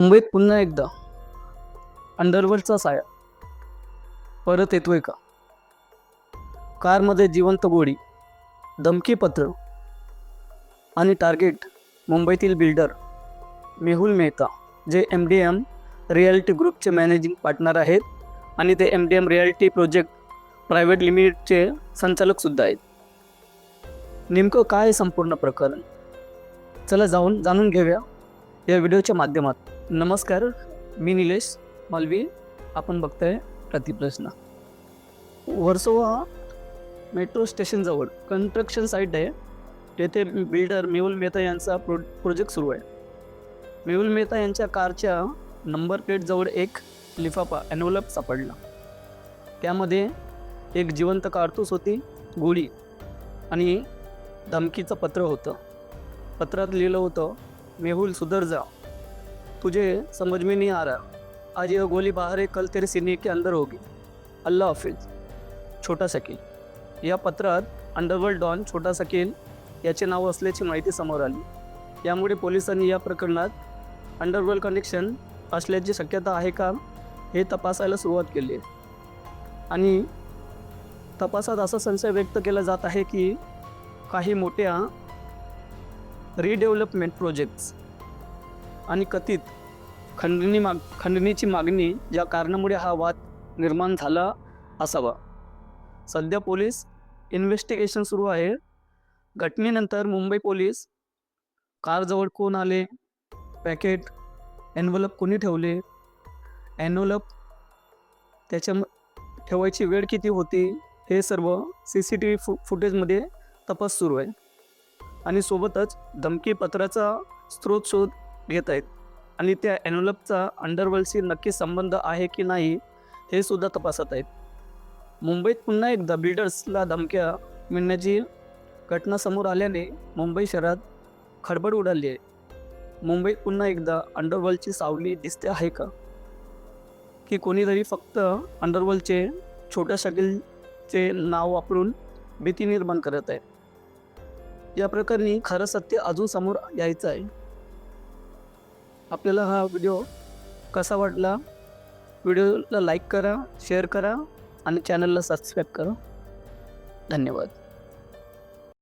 मुंबईत पुन्हा एकदा अंडरवर्ल्डचा साया परत येतोय का? कारमध्ये जिवंत गोळी, धमकी पत्र आणि टार्गेट मुंबईतील बिल्डर मेहुल मेहता, जे MDM रियालिटी ग्रुपचे मॅनेजिंग पार्टनर आहेत आणि ते MDM रियालिटी प्रोजेक्ट प्रायव्हेट लिमिटेडचे संचालकसुद्धा आहेत. नेमकं काय आहे संपूर्ण प्रकरण? चला जाणून घेऊया या व्हिडिओच्या माध्यमात. नमस्कार, मी निलेश मालवी. आपण बघताय प्रतिप्रश्न. वर्सोवा मेट्रो स्टेशनजवळ कन्स्ट्रक्शन साईट आहे. तेथे बिल्डर मेहुल मेहता यांचा प्रोजेक्ट सुरू आहे. मेहुल मेहता यांच्या कारच्या नंबर प्लेटजवळ एक लिफाफा एनव्हलप सापडला. त्यामध्ये एक जिवंत कारतूस होती, गोळी आणि धमकीचं पत्र होतं. पत्रात लिहिलं होतं, मेहुल सुधर जा, तुझे समझ में नहीं आ रहा, आज यह गोली बाहर है, कल तेरे सीने के अंदर होगी, अल्लाह हाफिज, छोटा शकील. या पत्रात अंडरवर्ल्ड डॉन छोटा शकील याचे नाव असल्याची माहिती समोर आली. यामुळे पोलिसांनी या प्रकरणात अंडरवर्ल्ड कनेक्शन असल्याची शक्यता आहे का हे तपासायला सुरुवात केली आहे. आणि तपासात असा संशय व्यक्त केला जात आहे की काही मोठ्या रिडेव्हलपमेंट प्रोजेक्ट्स आणि कथित खंडणीची मागणी या कारणामुळे हा वाद निर्माण झाला असावा. सध्या पोलीस इन्व्हेस्टिगेशन सुरू आहे. घटनेनंतर मुंबई पोलीस कारजवळ कोण आले, पॅकेट एनव्हलप कोणी ठेवले, एनव्हलप त्याच्या ठेवायची वेळ किती होती, हे सर्व CCTV फुटेजमध्ये तपास सुरू आहे. आणि सोबतच धमकी पत्राचा स्रोत शोध घेत आहेत आणि त्या एनव्हलपचा अंडरवर्ल्डशी नक्की संबंध आहे की नाही हे सुद्धा तपासत आहेत. मुंबईत पुन्हा एकदा बिल्डर्सला धमक्या मिळण्याची घटना समोर आल्याने मुंबई शहरात खळबळ उडाली आहे. मुंबईत पुन्हा एकदा अंडरवर्ल्डची सावली दिसते आहे का? की कोणीतरी फक्त अंडरवर्ल्डचे छोट्या शकीलचे नाव वापरून भीती निर्माण करत आहे? या प्रकरणी खरं सत्य अजून समोर यायचं आहे. आपल्याला हा व्हिडिओ कसा वाटला? व्हिडिओला लाईक करा, शेअर करा आणि चॅनलला सबस्क्राईब करा. धन्यवाद.